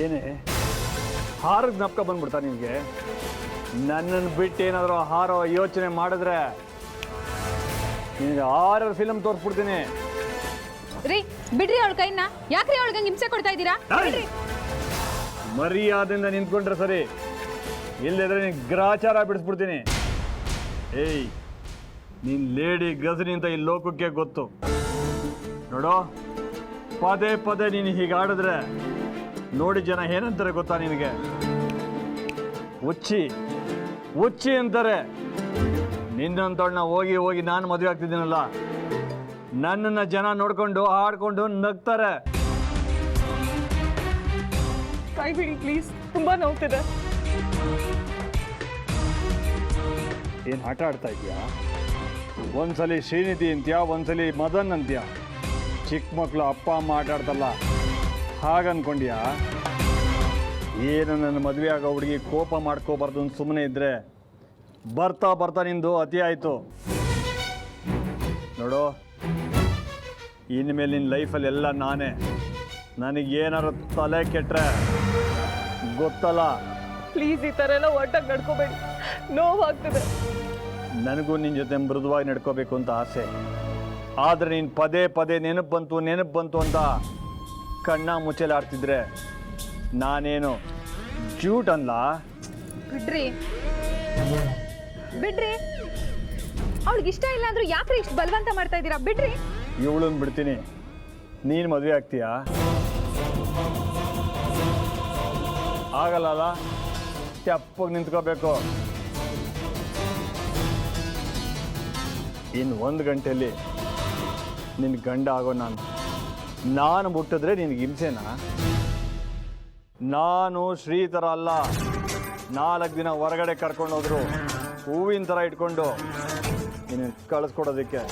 ಏನೇ ಹಾರಕ್ಕೆ ಜ್ಞಾಪಕ ಬಂದ್ಬಿಡ್ತಾ ನಿಮಗೆ? ನನ್ನನ್ನು ಬಿಟ್ಟು ಏನಾದರೂ ಹಾರೋ ಯೋಚನೆ ಮಾಡಿದ್ರೆ ನಿನಗೆ 6 ಫಿಲಮ್ ತೋರಿಸ್ಬಿಡ್ತೀನಿ. ರೀ ಬಿಡ್ರಿ ಅವಳ ಕೈನ. ಯಾಕ್ರಿ ಅವಳಿಗೆ ಹಿಂಸೆ ಕೊಡ್ತಾ ಇದ್ದೀರಾ? ಮರ್ಯಾದೆಯಿಂದ ನಿಂತ್ಕೊಂಡ್ರೆ ಸರಿ, ಇಲ್ಲದ್ರೆ ನೀನು ಗ್ರಾಚಾರ ಬಿಡಿಸ್ಬಿಡ್ತೀನಿ. ಏಯ್, ನೀನು ಲೇಡಿ ಗಜನಿ ಅಂತ ಈ ಲೋಕಕ್ಕೆ ಗೊತ್ತು ನೋಡೋ. ಪದೇ ಪದೇ ನೀನು ಹೀಗಾಡಿದ್ರೆ ನೋಡಿ ಜನ ಏನಂತಾರೆ ಗೊತ್ತಾ ನಿನಗೆ? ಹುಚ್ಚಿ ಹುಚ್ಚಿ ಅಂತಾರೆ. ನಿನ್ನಂತವಳನ್ನ ಹೋಗಿ ಹೋಗಿ ನಾನು ಮದುವೆ ಆಗ್ತಿದ್ದೀನಲ್ಲ, ನನ್ನನ್ನು ಜನ ನೋಡ್ಕೊಂಡು ಆಡ್ಕೊಂಡು ನಗ್ತಾರೆ. ಕೈ ಬಿಡಿ ಪ್ಲೀಸ್, ತುಂಬಾ ನೋವ್ತಿದೆ. ಏನು ಆಟ ಆಡ್ತಾ ಇದೆಯಾ? ಒಂದ್ಸಲಿ ಶ್ರೀನಿಧಿ ಅಂತ್ಯಾ, ಒಂದ್ಸಲಿ ಮದನ್ ಅಂತ್ಯಾ. ಚಿಕ್ಕ ಮಕ್ಕಳು ಅಪ್ಪ ಅಮ್ಮ ಆಟ ಆಡ್ತಲ್ಲ ಹಾಗನ್ಕೊಂಡ್ಯಾ? ಏನು ನನ್ನ ಮದುವೆ ಆಗೋ ಹುಡುಗಿ ಕೋಪ ಮಾಡ್ಕೋಬಾರ್ದು ಅಂತ ಸುಮ್ಮನೆ ಇದ್ದರೆ ಬರ್ತಾ ಬರ್ತಾ ನಿಂದು ಅತಿ ಆಯಿತು ನೋಡು. ಇನ್ಮೇಲೆ ನಿನ್ನ ಲೈಫಲ್ಲಿ ಎಲ್ಲ ನಾನೇ. ನನಗೇನಾದ್ರು ತಲೆ ಕೆಟ್ಟರೆ ಗೊತ್ತಲ್ಲ. ಪ್ಲೀಸ್ ಈ ಥರ ಎಲ್ಲ ಒಟ್ಟಾಗಿ ನಡ್ಕೋಬೇಡಿ, ನೋವಾಗ್ತದೆ. ನನಗೂ ನಿನ್ನ ಜೊತೆ ಮೃದುವಾಗಿ ನಡ್ಕೋಬೇಕು ಅಂತ ಆಸೆ. ಆದರೆ ನೀನು ಪದೇ ಪದೇ ನೆನಪು ಬಂತು ಅಂತ ಕಣ್ಣ ಮುಚ್ಚಲು ಆಡ್ತಿದ್ರೆ ನಾನೇನು ಜೂಟ್ ಅಲ್ಲ. ಬಿಡ್ರಿ ಬಿಡ್ರಿ, ಅವಳಿಗೆ ಇಷ್ಟ ಇಲ್ಲ ಅಂದ್ರೂ ಯಾಕ್ರಿ ಇಷ್ಟು ಬಲವಂತ ಮಾಡ್ತಾ ಇದ್ದೀರಾ? ಬಿಡ್ರಿ. ಇವಳನ್ನ ಬಿಡ್ತೀನಿ, ನೀನು ಮದುವೆ ಆಗ್ತೀಯಾ? ಆಗಲ್ಲ, ತೆಪ್ಪಗೆ ನಿಂತ್ಕೋಬೇಕು. ಇನ್ನು 1 ಗಂಟೆಯಲ್ಲಿ ನಿನ್ನ ಗಂಡ ಆಗೋ ನಾನು ಮುಟ್ಟಿದ್ರೆ ನಿನಗೆ ಹಿಂಸೆನಾ? ನಾನು ಶ್ರೀ ಥರ ಅಲ್ಲ. 4 ದಿನ ಹೊರಗಡೆ ಕರ್ಕೊಂಡು ಹೋದ್ರು ಹೂವಿನ ಥರ ಇಟ್ಕೊಂಡು ನೀನು ಕಳಿಸ್ಕೊಡೋದಕ್ಕೆ.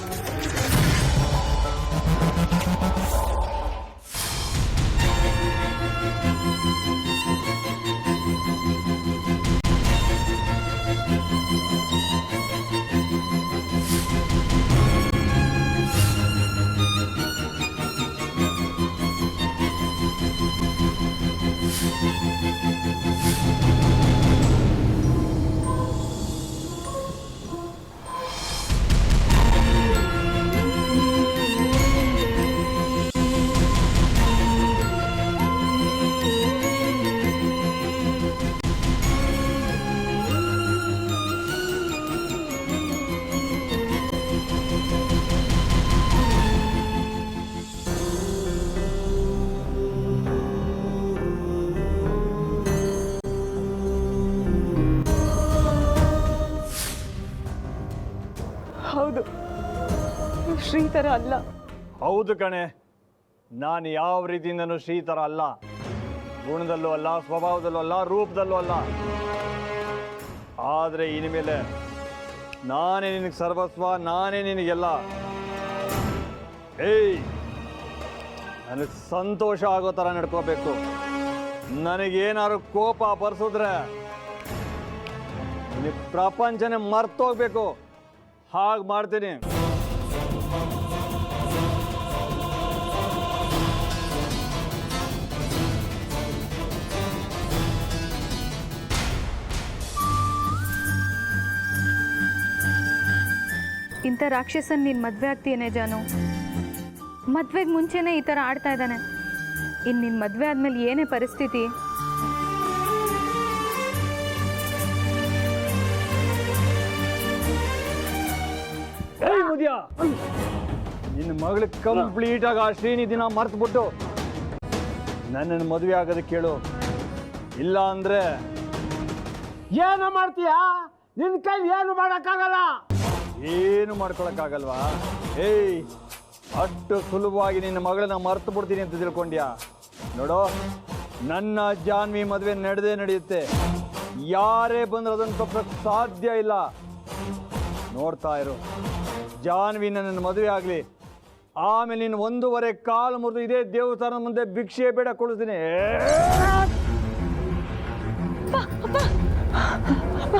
ಹೌದು, ಶ್ರೀ ಥರ ಅಲ್ಲ. ಹೌದು ಕಣೆ, ನಾನು ಯಾವ ರೀತಿಯಿಂದನೂ ಶ್ರೀ ಥರ ಅಲ್ಲ. ಗುಣದಲ್ಲೂ ಅಲ್ಲ, ಸ್ವಭಾವದಲ್ಲೂ ಅಲ್ಲ, ರೂಪದಲ್ಲೂ ಅಲ್ಲ. ಆದರೆ ಇನ್ಮೇಲೆ ನಾನೇ ನಿನಗೆ ಸರ್ವಸ್ವ, ನಾನೇ ನಿನಗೆಲ್ಲ. ಏಯ್, ನನಗೆ ಸಂತೋಷ ಆಗೋ ಥರ ನಡ್ಕೋಬೇಕು. ನನಗೇನಾದ್ರು ಕೋಪ ಬರ್ಸಿದ್ರೆ ನಿನಗೆ ಪ್ರಪಂಚನೇ ಮರ್ತೋಗ್ಬೇಕು. ಹಾಗೆ ಮಾಡ್ತೀನಿ. ಇಂಥ ರಾಕ್ಷಸನ್ ನೀನು ಮದುವೆ ಆಗ್ತೀಯೇನೆ ಜಾನು? ಮದುವೆಗೆ ಮುಂಚೆನೇ ಈ ಥರ ಆಡ್ತಾ ಇದ್ದಾನೆ. ಇನ್ನು ನಿನ್ನ ಮದುವೆ ಆದಮೇಲೆ ಏನೇ ಪರಿಸ್ಥಿತಿ? ನಿನ್ನ ಮಗಳು ಕಂಪ್ಲೀಟ್ ಆಗಿ ಆ ಶ್ರೀನಿಧಿನ ಮರ್ತ್ಬಿಟ್ಟು ನನ್ನನ್ನು ಮದುವೆ ಆಗೋದಕ್ಕೆ ಕೇಳು. ಇಲ್ಲ ಅಂದ್ರೆ ಏನು ಮಾಡ್ತೀಯಾ? ನಿನ್ನ ಕೈ ಏನು ಮಾಡೋಕ್ಕಾಗಲ್ಲ. ಏನು ಮಾಡ್ಕೊಳಕ್ಕಾಗಲ್ವಾ? ಏಯ್, ಅಷ್ಟು ಸುಲಭವಾಗಿ ನಿನ್ನ ಮಗಳನ್ನ ಮರ್ತು ಬಿಡ್ತೀನಿ ಅಂತ ತಿಳ್ಕೊಂಡ್ಯಾ? ನೋಡೋ, ನನ್ನ ಜಾನ್ವಿ ಮದುವೆ ನಡೆಯುತ್ತೆ. ಯಾರೇ ಬಂದ್ರೆ ಅದನ್ನು ತಪ್ಪಕ್ಕೆ ಸಾಧ್ಯ ಇಲ್ಲ. ನೋಡ್ತಾ ಇರು, ಜಾನ್ವಿ ನನ್ನ ಮದುವೆ ಆಗಲಿ, ಆಮೇಲೆ ನೀನು 1.5 ಕಾಲು ಮುರಿದು ಇದೇ ದೇವಸ್ಥಾನದ ಮುಂದೆ ಭಿಕ್ಷೆ ಬೇಡ ಕೊಡಿಸ್ತೀನಿ. ಅಪ್ಪ